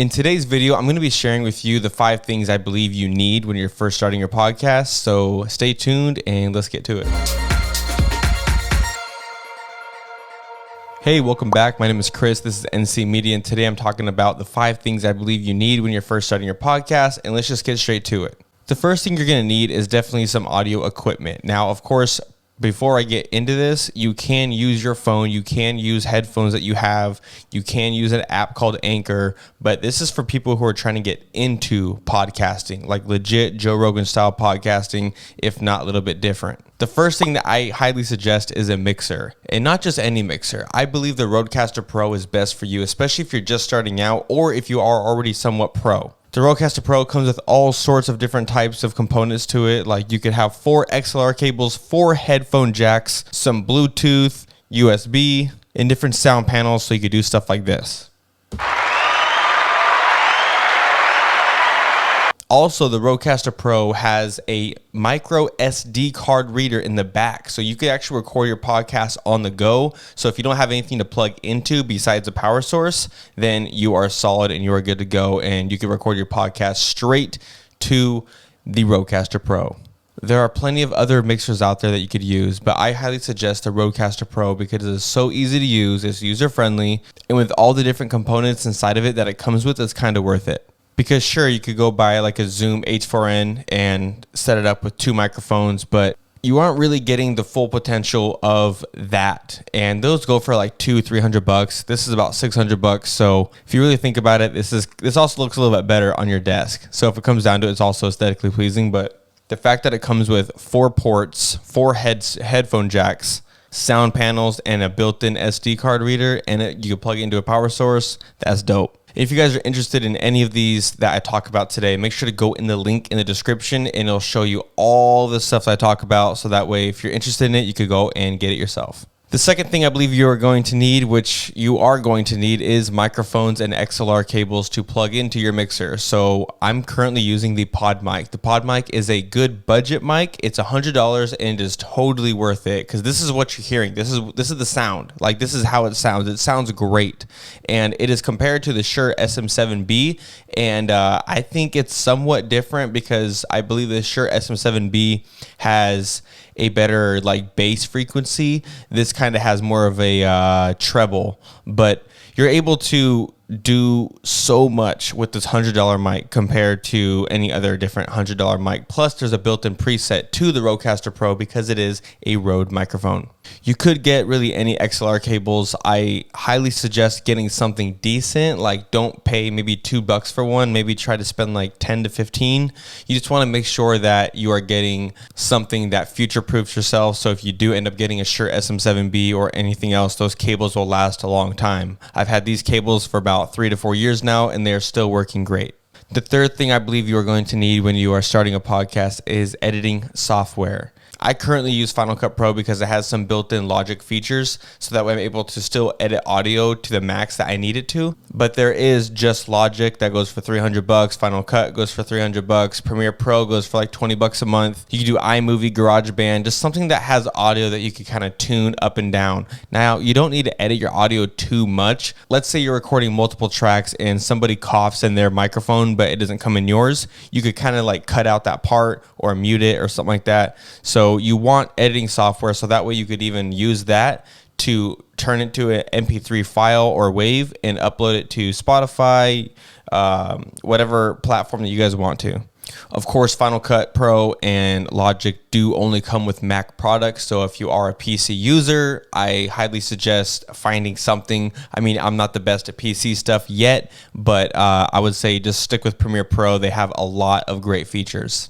In today's video, I'm going to be sharing with you the 5 things I believe you need when you're first starting your podcast. So stay tuned and let's get to it. Hey, welcome back. My name is Chris. This is NC Media, and today I'm talking about the 5 things I believe you need when you're first starting your podcast, and let's just get straight to it. The first thing you're going to need is definitely some audio equipment. Now, of course, before I get into this, you can use your phone, you can use headphones that you have, you can use an app called Anchor, but this is for people who are trying to get into podcasting, like legit Joe Rogan style podcasting, if not a little bit different. The first thing that I highly suggest is a mixer, and not just any mixer. I believe the Rodecaster Pro is best for you, especially if you're just starting out or if you are already somewhat pro. The Rodecaster Pro comes with all sorts of different types of components to it. Like you could have 4 XLR cables, 4 headphone jacks, some Bluetooth, USB, and different sound panels so you could do stuff like this. Also, the Rodecaster Pro has a micro SD card reader in the back, so you can actually record your podcast on the go. So if you don't have anything to plug into besides a power source, then you are solid and you are good to go, and you can record your podcast straight to the Rodecaster Pro. There are plenty of other mixers out there that you could use, but I highly suggest the Rodecaster Pro because it is so easy to use, it's user-friendly, and with all the different components inside of it that it comes with, it's kind of worth it. Because sure, you could go buy like a Zoom H4n and set it up with 2 microphones, but you aren't really getting the full potential of that. And those go for like $200-300. This is about $600. So if you really think about it, this also looks a little bit better on your desk. So if it comes down to it, it's also aesthetically pleasing. But the fact that it comes with 4 ports, 4 headphone jacks, sound panels, and a built-in SD card reader, and you can plug it into a power source, that's dope. If you guys are interested in any of these that I talk about today, make sure to go in the link in the description and it'll show you all the stuff that I talk about. So that way, if you're interested in it, you could go and get it yourself. The second thing I believe you are going to need, which you are going to need, is microphones and XLR cables to plug into your mixer. So I'm currently using the Pod Mic. The Pod Mic is a good budget mic. It's $100 and it is totally worth it because this is what you're hearing. This is the sound. Like this is how it sounds. It sounds great, and it is compared to the Shure SM7B. And I think it's somewhat different because I believe the Shure SM7B has a better like bass frequency. This kind of has more of a treble, but you're able to do so much with this $100 mic compared to any other different $100 mic. Plus there's a built-in preset to the Rodecaster Pro because it is a Rode microphone. You could get really any XLR cables. I highly suggest getting something decent, like don't pay maybe $2 for one, maybe try to spend like 10 to 15. You just want to make sure that you are getting something that future-proofs yourself. So if you do end up getting a Shure SM7B or anything else, those cables will last a long time. I've had these cables for about 3 to 4 years now, and they're still working great. The third thing I believe you are going to need when you are starting a podcast is editing software. I currently use Final Cut Pro because it has some built-in Logic features, so that way I'm able to still edit audio to the max that I need it to. But there is just Logic that goes for $300, Final Cut goes for $300, Premiere Pro goes for like $20 a month. You can do iMovie, GarageBand, just something that has audio that you can kind of tune up and down. Now, you don't need to edit your audio too much. Let's say you're recording multiple tracks and somebody coughs in their microphone, but it doesn't come in yours. You could kind of like cut out that part or mute it or something like that. So you want editing software so that way you could even use that to turn it to an MP3 file or WAV and upload it to Spotify, whatever platform that you guys want to. Of course, Final Cut Pro and Logic do only come with Mac products, so if you are a PC user, I highly suggest finding something. I mean, I'm not the best at PC stuff yet, but I would say just stick with Premiere Pro. They have a lot of great features.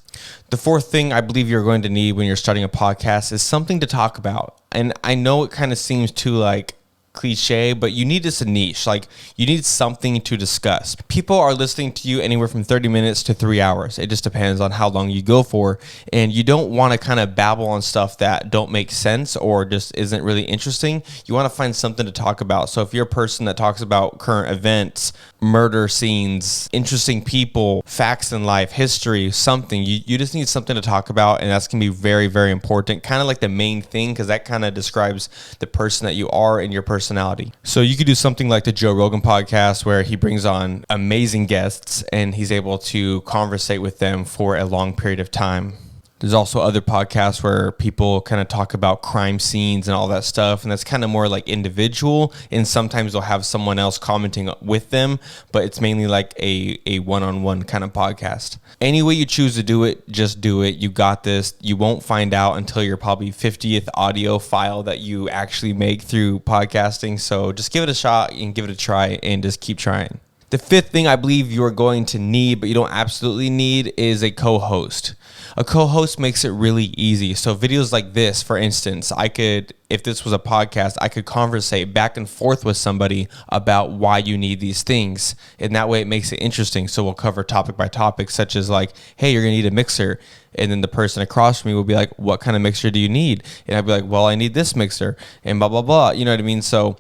The fourth thing I believe you're going to need when you're starting a podcast is something to talk about. And I know it kind of seems too like cliche, but you need this a niche. Like you need something to discuss. People are listening to you anywhere from 30 minutes to 3 hours. It just depends on how long you go for. And you don't want to kind of babble on stuff that don't make sense or just isn't really interesting. You want to find something to talk about. So if you're a person that talks about current events, murder scenes, interesting people, facts in life, history, something, you just need something to talk about. And that's going to be very, very important. Kind of like the main thing, because that kind of describes the person that you are and your personality. personality. So you could do something like the Joe Rogan podcast where he brings on amazing guests and he's able to conversate with them for a long period of time. There's also other podcasts where people kind of talk about crime scenes and all that stuff, and that's kind of more like individual, and sometimes they'll have someone else commenting with them, but it's mainly like a one-on-one kind of podcast. Any way you choose to do it, just do it. You got this. You won't find out until your probably 50th audio file that you actually make through podcasting, so just give it a shot and give it a try and just keep trying. The fifth thing I believe you're going to need, but you don't absolutely need, is a co-host. A co-host makes it really easy. So videos like this, for instance, if this was a podcast, I could conversate back and forth with somebody about why you need these things. And that way it makes it interesting. So we'll cover topic by topic, such as like, hey, you're going to need a mixer. And then the person across from me will be like, what kind of mixer do you need? And I'd be like, well, I need this mixer and blah, blah, blah. You know what I mean? So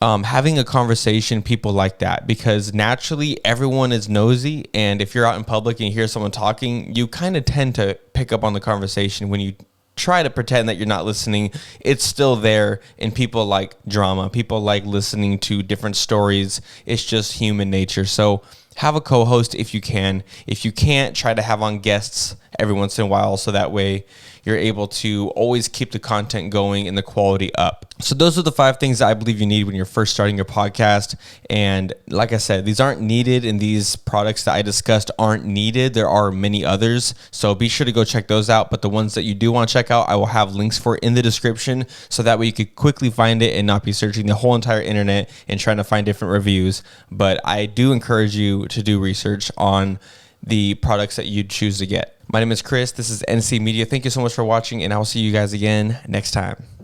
having a conversation, people like that, because naturally everyone is nosy, and if you're out in public and you hear someone talking, you kind of tend to pick up on the conversation. When you try to pretend that you're not listening, it's still there, and people like drama. People like listening to different stories. It's just human nature. So have a co-host if you can. If you can't, try to have on guests every once in a while, so that way you're able to always keep the content going and the quality up. So those are the 5 things that I believe you need when you're first starting your podcast. And like I said, these aren't needed, and these products that I discussed aren't needed. There are many others, so be sure to go check those out. But the ones that you do want to check out, I will have links for in the description, so that way you could quickly find it and not be searching the whole entire internet and trying to find different reviews. But I do encourage you to do research on the products that you choose to get. My name is Chris. This is NC Media. Thank you so much for watching, and I will see you guys again next time.